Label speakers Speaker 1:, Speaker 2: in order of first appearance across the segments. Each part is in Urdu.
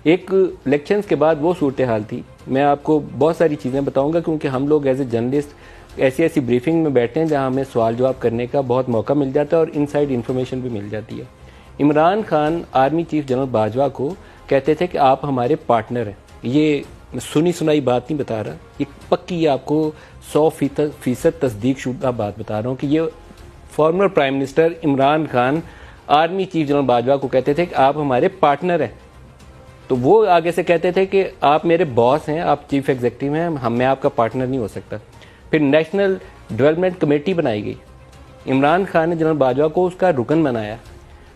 Speaker 1: ایک الیکشنز کے بعد وہ صورتحال تھی. میں آپ کو بہت ساری چیزیں بتاؤں گا کیونکہ ہم لوگ ایز اے جرنلسٹ ایسی بریفنگ میں بیٹھتے ہیں جہاں ہمیں سوال جواب کرنے کا بہت موقع مل جاتا ہے اور انسائیڈ انفارمیشن بھی مل جاتی ہے. Imran Khan army chief general Bajwa کو کہتے تھے کہ آپ ہمارے پارٹنر ہیں. یہ سنی سنائی بات نہیں بتا رہا, یہ پکی آپ کو 100% تصدیق شدہ بات بتا رہا ہوں کہ یہ former prime minister Imran Khan army chief general Bajwa کو کہتے تھے کہ آپ ہمارے پارٹنر ہیں. تو وہ آگے سے کہتے تھے کہ آپ میرے باس ہیں, آپ چیف ایگزیکٹو ہیں, میں آپ کا پارٹنر نہیں ہو سکتا. پھر نیشنل ڈیولپمنٹ کمیٹی بنائی گئی, عمران خان نے جنرل باجوہ کو اس کا رکن بنایا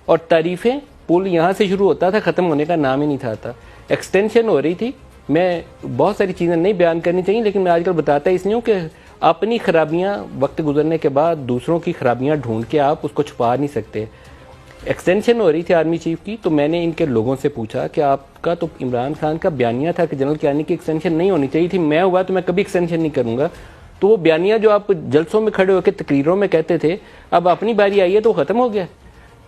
Speaker 1: اور تعریفیں پل یہاں سے شروع ہوتا تھا, ختم ہونے کا نام ہی نہیں تھا. ایکسٹینشن ہو رہی تھی. میں بہت ساری چیزیں نہیں بیان کرنی چاہیے لیکن میں آج کل بتاتا اس لیے ہوں کہ اپنی خرابیاں وقت گزرنے کے بعد دوسروں کی خرابیاں ڈھونڈ کے آپ اس کو چھپا نہیں سکتے. ایکسٹینشن ہو رہی تھی آرمی چیف کی, تو میں نے ان کے لوگوں سے پوچھا کہ آپ کا تو عمران خان کا بیانیہ تھا کہ جنرل کیانی کی ایکسٹینشن نہیں ہونی چاہیے تھی, میں ہوا تو میں کبھی ایکسٹینشن نہیں کروں گا. تو وہ بیانیہ جو آپ جلسوں میں کھڑے ہو کے تقریروں میں کہتے تھے, اب اپنی باری آئی ہے تو ختم ہو گیا.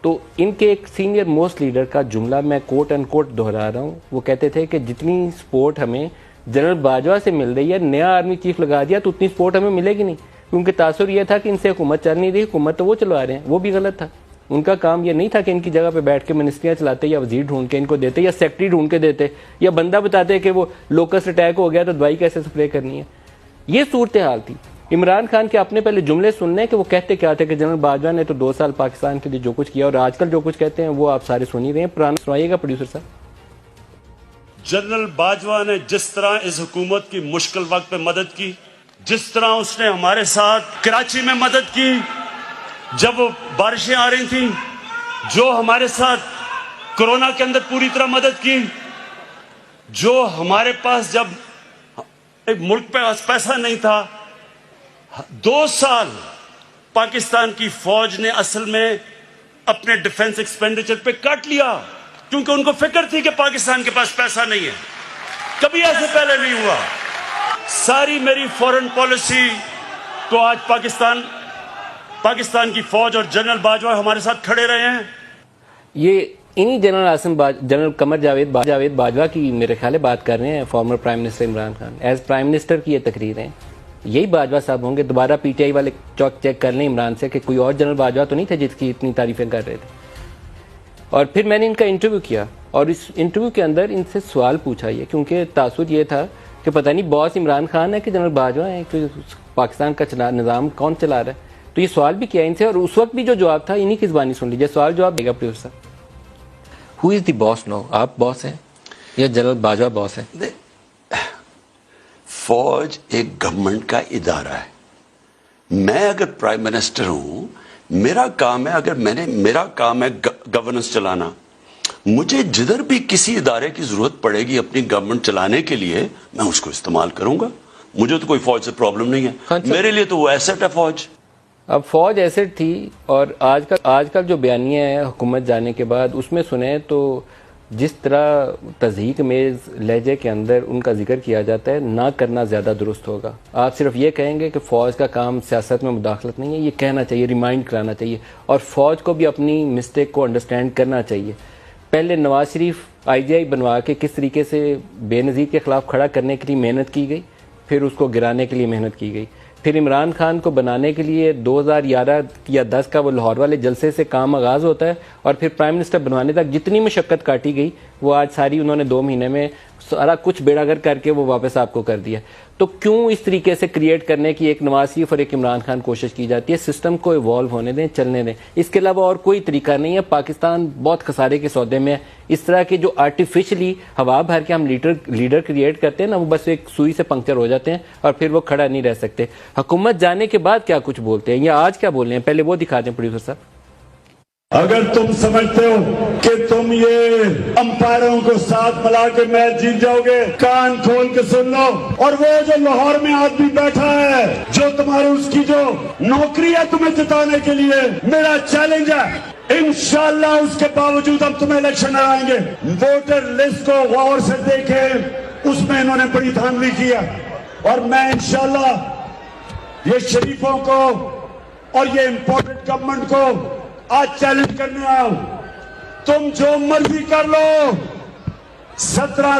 Speaker 1: تو ان کے ایک سینئر موسٹ لیڈر کا جملہ میں کوٹ اینڈ کوٹ دہرا رہا ہوں. وہ کہتے تھے کہ جتنی سپورٹ ہمیں جنرل باجوہ سے مل رہی ہے, نیا آرمی چیف لگا دیا تو اتنی سپورٹ ہمیں ملے گی نہیں, کیونکہ تاثر یہ تھا کہ ان سے حکومت چل نہیں رہی, حکومت تو وہ چلوا رہے ہیں. وہ بھی غلط تھا. ان کا کام یہ نہیں تھا کہ ان کی جگہ پہ بیٹھ کے منسٹریاں چلاتے یا وزیر ڈھونڈ کے ان کو دیتے یا سیکٹری ڈھونڈ کے دیتے یا بندہ بتاتے کہ وہ لوکسٹ اٹیک ہو گیا تو دوائی کیسے سپرے کرنی ہے. یہ صورتحال تھی. عمران خان کے اپنے پہلے جملے سننے کہ وہ کہتے کیا تھے کہ جنرل باجوہ نے تو 2 سال پاکستان کے لیے جو کچھ کیا, اور آج کل جو کچھ کہتے ہیں وہ آپ سارے سن ہی رہے ہیں. پرانا سنائیے گا پروڈیوسر صاحب.
Speaker 2: جنرل باجوہ نے جس طرح اس حکومت کی مشکل وقت پہ مدد کی, جس طرح اس نے ہمارے ساتھ کراچی میں مدد کی جب بارشیں آ رہی تھیں, جو ہمارے ساتھ کورونا کے اندر پوری طرح مدد کی, جو ہمارے پاس جب ایک ملک پہ پیسہ نہیں تھا, 2 سال پاکستان کی فوج نے اصل میں اپنے ڈیفنس ایکسپینڈیچر پہ کٹ لیا کیونکہ ان کو فکر تھی کہ پاکستان کے پاس پیسہ نہیں ہے. کبھی ایسے پہلے نہیں ہوا. ساری میری فورن پالیسی کو آج پاکستان کی فوج اور جنرل باجوہ ہمارے ساتھ کھڑے رہے ہیں.
Speaker 1: یہ انہی جنرل قمر جاوید باجوہ کی میرے خیال بات کر رہے ہیں, former prime minister Imran Khan. As prime minister کی یہ تقریر ہیں. یہی باجوہ صاحب ہوں گے. دوبارہ پی ٹی آئی والے چیک کر لیں عمران سے کہ کوئی اور جنرل باجوہ تو نہیں تھے جس کی اتنی تعریفیں کر رہے تھے. اور پھر میں نے ان کا انٹرویو کیا اور اس انٹرویو کے اندر ان سے سوال پوچھا, یہ کیونکہ تاثر یہ تھا کہ پتہ نہیں باس عمران خان ہے کہ جنرل باجوہ ہیں, کہ پاکستان کا نظام کون چلا رہا ہے. تو یہ سوال بھی کیا ان سے, اور اس وقت بھی جو جواب تھا انہی کی زبانی سن لیجیے. سوال جواب دے گا پروفیسر صاحب.
Speaker 3: ہو از دی باس نو, آپ باس ہیں یا جنرل باجوہ باس ہیں؟
Speaker 4: فوج ایک گورنمنٹ کا ادارہ ہے. میں اگر پرائم منسٹر ہوں, میرا کام ہے گورننس چلانا. مجھے جدھر بھی کسی ادارے کی ضرورت پڑے گی اپنی گورنمنٹ چلانے کے لیے, میں اس کو استعمال کروں گا. مجھے تو کوئی فوج سے پرابلم نہیں ہے. میرے لیے تو وہ ایسٹ ہے فوج.
Speaker 1: اب فوج ایسٹ تھی, اور آج کل جو بیانیہ ہے حکومت جانے کے بعد اس میں سنیں تو جس طرح تضحیک میز لہجے کے اندر ان کا ذکر کیا جاتا ہے, نہ کرنا زیادہ درست ہوگا. آپ صرف یہ کہیں گے کہ فوج کا کام سیاست میں مداخلت نہیں ہے, یہ کہنا چاہیے, ریمائنڈ کرانا چاہیے, اور فوج کو بھی اپنی مسٹیک کو انڈرسٹینڈ کرنا چاہیے. پہلے نواز شریف آئی جی آئی بنوا کے کس طریقے سے بے نظیر کے خلاف کھڑا کرنے کے لیے محنت کی گئی, پھر اس کو گرانے کے لیے محنت کی گئی. پھر عمران خان کو بنانے کے لیے 2011 یا 10 کا وہ لاہور والے جلسے سے کام آغاز ہوتا ہے, اور پھر پرائم منسٹر بنوانے تک جتنی مشقت کاٹی گئی وہ آج ساری انہوں نے 2 مہینے میں سارا کچھ بیڑا گر کر کے وہ واپس آپ کو کر دیا. تو کیوں اس طریقے سے کریٹ کرنے کی ایک نواز شریف اور ایک عمران خان کوشش کی جاتی ہے؟ سسٹم کو ایوالو ہونے دیں, چلنے دیں. اس کے علاوہ اور کوئی طریقہ نہیں ہے. پاکستان بہت خسارے کے سودے میں ہے. اس طرح کے جو آرٹیفیشلی ہوا بھر کے ہم لیڈر کریٹ کرتے ہیں نا, وہ بس ایک سوئی سے پنکچر ہو جاتے ہیں اور پھر وہ کھڑا نہیں رہ سکتے. حکومت جانے کے بعد کیا کچھ بولتے ہیں یا آج کیا بول رہے ہیں, پہلے وہ دکھا دیں پروڈیوسر صاحب.
Speaker 2: اگر تم سمجھتے ہو کہ تم یہ امپائروں کو ساتھ ملا کے میچ جیت جاؤ گے, کان کھول کے سن لو. اور وہ جو لاہور میں آدمی بیٹھا ہے جو تمہاری اس کی جو نوکری ہے تمہیں جتانے کے لیے, میرا چیلنج ہے, انشاءاللہ اس کے باوجود ہم تمہیں الیکشن ہرائیں گے. ووٹر لسٹ کو غور سے دیکھیں, اس میں انہوں نے بڑی دھاندلی کیا, اور میں انشاءاللہ یہ شریفوں کو اور یہ امپورٹنٹ گورنمنٹ کو آج چیلنج کرنے آؤں. تم جو مرضی کر لو, 17 17